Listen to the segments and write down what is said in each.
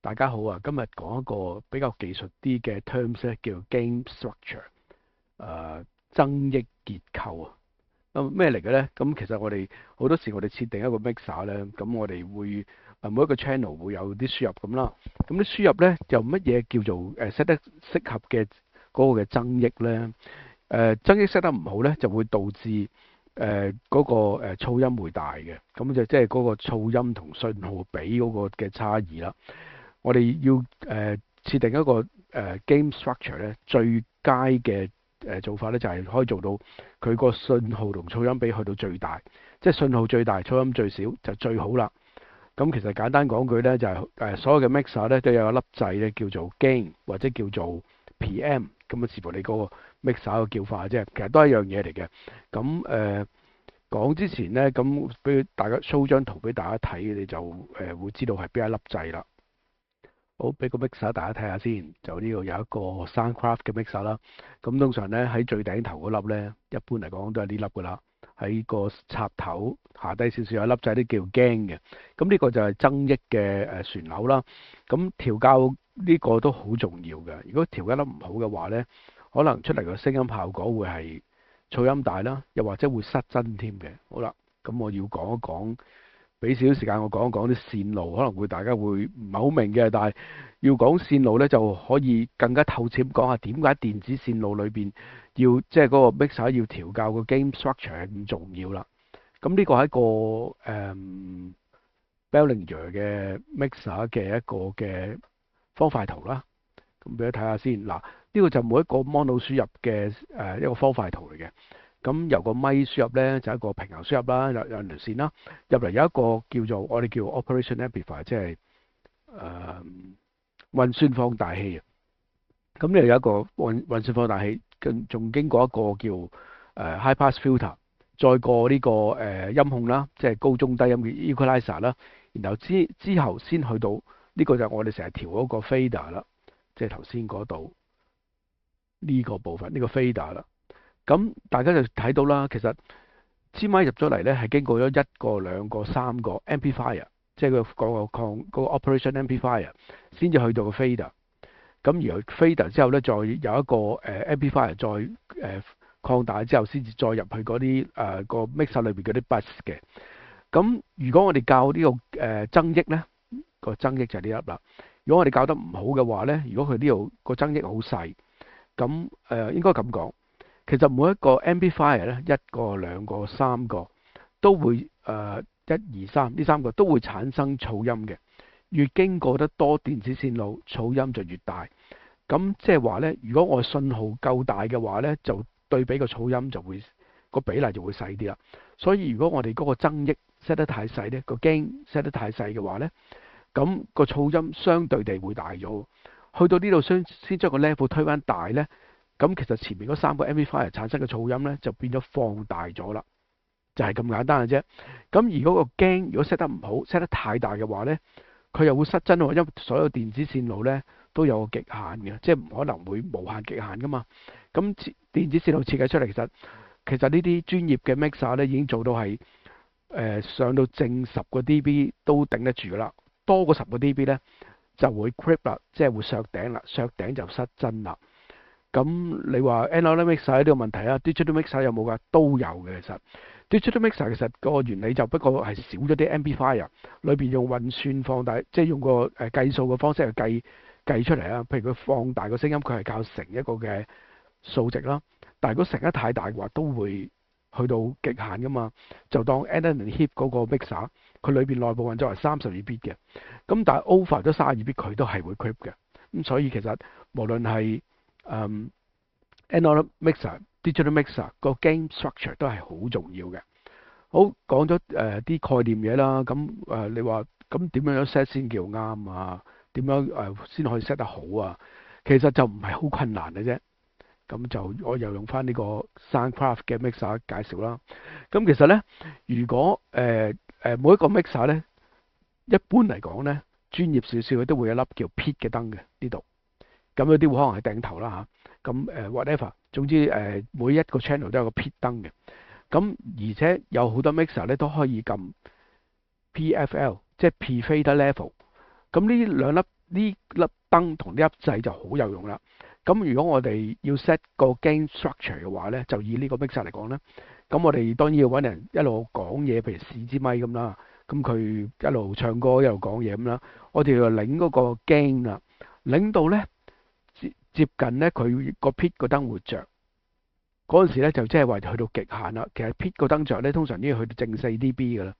大家好啊！今日講一個比較技術啲嘅 terms 咧，叫 game structure，增益結構啊。咁咩嚟嘅咧？咁其實我哋好多時我哋設定一個 mixer 咧，咁我哋會每一個 channel 會有啲輸入咁啦。咁啲輸入咧就乜嘢叫做set 得適合嘅嗰個嘅增益咧？增益 set 得唔好咧，就會導致嗰個噪音會大嘅，咁就即係嗰個噪音同信號比嗰個嘅差異啦。我哋要設定一個game structure 咧，最佳嘅做法咧就係可以做到佢個信號同噪音比去到最大，即係信號最大，噪音最少就最好啦。咁其實簡單講句咧，就係所有嘅 mixer 咧都有一粒掣咧叫做 gain 或者叫做 PM，咁啊視乎你嗰個 mixer 嘅叫法啫，其實都係一樣嘢嚟嘅。咁講之前咧，咁俾大家 show 張圖俾大家睇，你就會知道係邊一粒掣啦。好，俾個 mixer 大家睇下先。就呢度有一個 Soundcraft 嘅 mixer 啦。咁通常咧喺最頂頭嗰粒咧，一般嚟講都係呢粒噶啦。喺個插頭下低少少有一粒掣都叫 gain 嘅。咁呢個就係增益嘅旋鈕啦。咁調校呢個都好重要嘅。如果調校得唔好嘅話咧，可能出嚟個聲音效果會係噪音大啦，又或者會失真添嘅。好啦，咁我要講一講。俾少少時間我講一講啲線路，可能會大家會唔係好明嘅，但係要講線路咧就可以更加透徹咁講下點解電子線路裏邊要即係嗰個 mixer 要調校個 game structure 係咁重要啦。咁呢個係一個Behringer 嘅 mixer 嘅一個嘅方塊圖啦。咁俾你睇下先。嗱，呢個就每一個 mono 輸入嘅一個方塊圖嚟嘅。咁由個咪輸入咧就一個平衡輸入啦，有兩條線啦。入嚟有一個叫做我哋叫 operation amplifier，即係運算放大器啊。咁呢度有一個運算放大器，仲經過一個叫high pass filter，再過呢個音控啦，即係高中低音嘅 equalizer 啦。然後之後先去到呢個就係我哋成日調嗰個 fader 啦，即係頭先嗰度呢個部分呢個 fader 啦。咁大家就睇到啦，其實支咪入咗嚟咧係經過咗一個、兩個、三個 amplifier， 即係嗰個 operation amplifier 先至去到個 fader。咁然後 fader 之後咧，再有一個amplifier 再擴大之後，先至再入去嗰啲個 mixer 裏邊嗰啲 bus 嘅。咁如果我哋校呢個增益咧，個增益就係呢粒啦。如果我哋校得唔好嘅話咧，如果佢呢度個增益好細，咁應該咁講。其實每一個 amplifier 咧，一個、兩個、三個都會一二三呢三個都會產生噪音嘅。越經過得多電子線路，噪音就越大。咁即係話咧，如果我信號夠大嘅話咧，就對比個噪音就會個比例就會細啲啦。所以如果我哋嗰個增益 set 得太細咧，個 gain set 得太細嘅話咧，咁個噪音相對地會大咗。去到呢度先將個 level 推返大咧。咁其實前面嗰三個 amplifier 產生嘅噪音咧，就變咗放大咗啦，就係咁簡單嘅啫。咁如果個 gain 如果 set 得唔好 ，set 得太大嘅話咧，佢又會失真喎，因為所有電子線路咧都有個極限嘅，即係唔可能會無限極限噶嘛。咁電子線路設計出嚟，其實呢啲專業嘅 mixer 咧已經做到係上到正10個 dB 都頂得住噶啦，多過10個 dB 咧就會 creep 啦，即係會削頂啦，削頂就失真啦。咁你話 analog mixer 呢個問題啊 ，digital mixer 有冇㗎？都有嘅。其實 digital mixer 其實個原理就不過係少咗啲 amplifier，裏邊用運算放大，即係用個計數嘅方式去計出嚟啊。譬如佢放大個聲音，佢係靠乘一個嘅數值啦。但係如果乘得太大嘅話，都會去到極限㗎嘛。就當 analog hip 嗰個 mixer，佢裏邊內部運作係32 bit 嘅，咁但係 over 咗32 bit 佢都係會 creep 嘅。咁所以其實無論係analog mixer、digital mixer 個 game structure 都係好重要嘅。好，講咗啲概念嘢啦，咁你話咁點樣 set 先叫啱啊？點樣先可以 set 得好啊？其實就唔係好困難嘅啫。咁就我又用翻呢個 Soundcraft 嘅 mixer 介紹啦。咁其實咧，如果每一個 mixer 咧，一般嚟講咧，專業少少嘅都會有一粒叫 pit 嘅燈嘅呢度。咁有啲會可能係頂頭啦嚇，咁whatever，總之每一個 channel 都有個 pit 燈嘅，咁而且有好多 mixer 咧都可以撳 PFL，即係 Pre-Fader Level，咁呢呢粒燈同呢粒掣就好有用啦。咁如果我哋要 set 個 gain structure 嘅話咧，就以呢個 mixer 嚟講咧，咁我哋當然要揾人一路講嘢，譬如試支咪咁啦，咁佢一路唱歌一路講嘢咁啦，我哋要擰嗰個 gain 啦，擰到咧接近咧佢個 pit 個燈會着嗰陣時咧，就即係話去到極限啦。其實 pit 個燈着咧，通常都要去到正4 dB 㗎啦，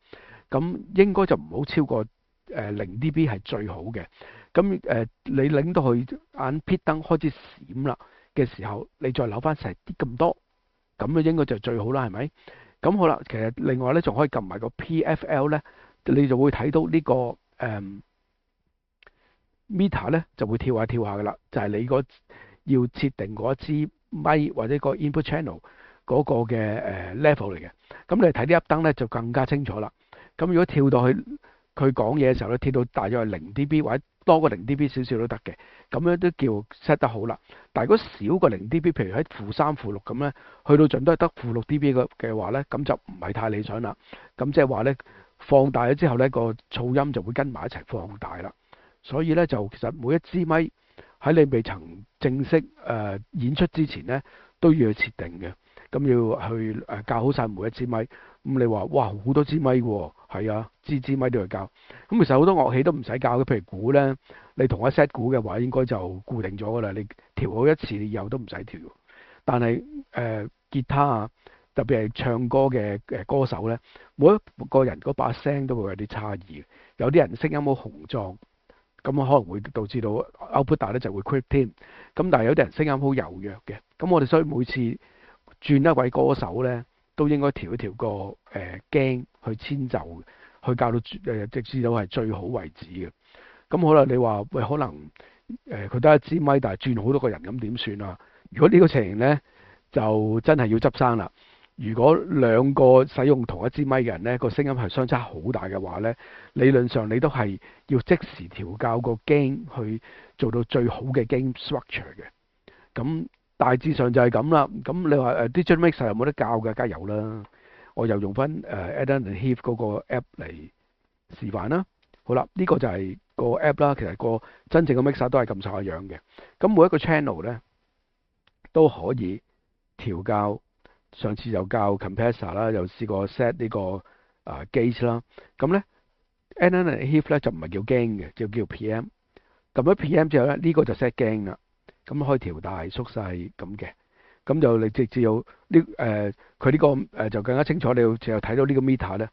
咁應該就唔好超過0 dB 係最好嘅。咁你擰到去眼 pit 燈開始閃啦嘅時候，你再扭翻成啲咁多，咁樣應該就最好啦，係咪？咁好啦，其實另外咧仲可以撳埋個 PFL 咧，你就會睇到呢個meter 咧就會跳下跳下噶啦，就係你要設定嗰支咪或者個 input channel 嗰個嘅level 嚟嘅。咁你睇呢粒燈咧就更加清楚啦。咁如果跳到去佢講嘢嘅時候咧，跳到大約係0 dB 或者多過0 dB 少少都得嘅，咁樣都叫 set 得好啦。但係如果少過0 dB，譬如喺-3、-6咁咧，去到盡都係得-6 dB 嘅話咧，咁就唔係太理想啦。咁即係話咧，放大咗之後咧，個噪音就會跟埋一齊放大啦。所以咧就其實每一支咪喺你未曾正式演出之前咧，都要去設定嘅。咁要去校好晒每一支咪。咁你話哇好多支咪喎，係啊，支咪都要校。咁其實好多樂器都唔使校嘅，譬如鼓咧，你同一 set 鼓嘅話，應該就固定咗㗎啦。你調好一次，你以後都唔使調。但係吉他啊，特別係唱歌嘅歌手咧，每一個人嗰把聲都會有啲差異。有啲人聲音好雄壯，咁可能會導致到 output 大咧就會 creep 添。咁但係有啲人聲音好柔弱嘅，咁我哋所以每次轉一位歌手咧，都應該調一調個gain去遷就，去校到直至到係最好為止嘅。咁好啦，你話喂可能佢得一支咪，但係轉好多個人咁點算啊？如果呢個情形咧，就真係要執生啦。如果兩個使用同一支咪嘅人咧，個聲音係相差好大嘅話咧，理論上你都係要即時調校個 gain 去做到最好嘅 gain structure 嘅。咁大致上就係咁啦。咁你話Digital Mixer 有冇得教嘅？梗係有啦。我又用翻Adam and Heath 嗰個 app 嚟示範啦。好啦，呢個就係個 app 啦。其實個真正嘅 mixer 都係咁上下樣嘅。咁每一個 channel 咧都可以調校。上次又教 compressor 啦，又試過 set 呢個gauge 啦。咁咧 Adam and Heath 咧就唔係叫 gain 嘅，就叫 PM。撳咗 PM 之後咧，呢個就 set gain 啦。咁可以調大縮細咁嘅。咁就你直接有呢佢呢個就更加清楚，你要就睇到呢個 meter 咧。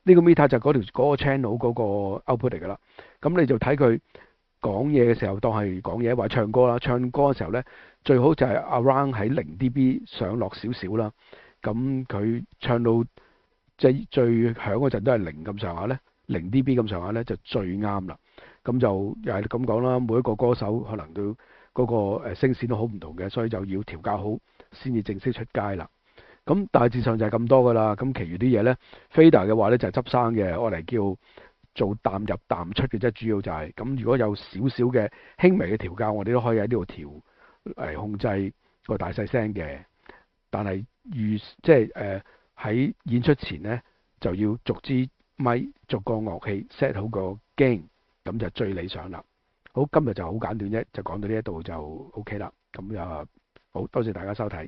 呢個 meter 就嗰個 channel 嗰個 output 嚟㗎啦。咁你就睇佢講嘢嘅時候當係講嘢，或者唱歌啦。唱歌嘅時候咧，最好就係 around 喺0 dB 上落少少啦。咁佢唱到即係最響嗰陣都係0咁上下咧，0 dB 咁上下咧就最啱啦。咁就又係咁講啦，每一個歌手可能都嗰個聲線都好唔同嘅，所以就要調校好先至正式出街啦。咁大致上就係咁多㗎啦。咁其餘啲嘢咧，fader 嘅話咧就係執生嘅，我嚟叫做淡入淡出嘅啫。主要就係咁。如果有少少嘅輕微嘅調校，我哋都可以喺呢度調嚟控制個大細聲嘅。但係即係喺演出前咧，就要逐支咪逐個樂器 set 好個 gain，咁就最理想啦。好，今日就好簡短啫，就講到呢一度就 OK 啦。咁好多謝大家收睇。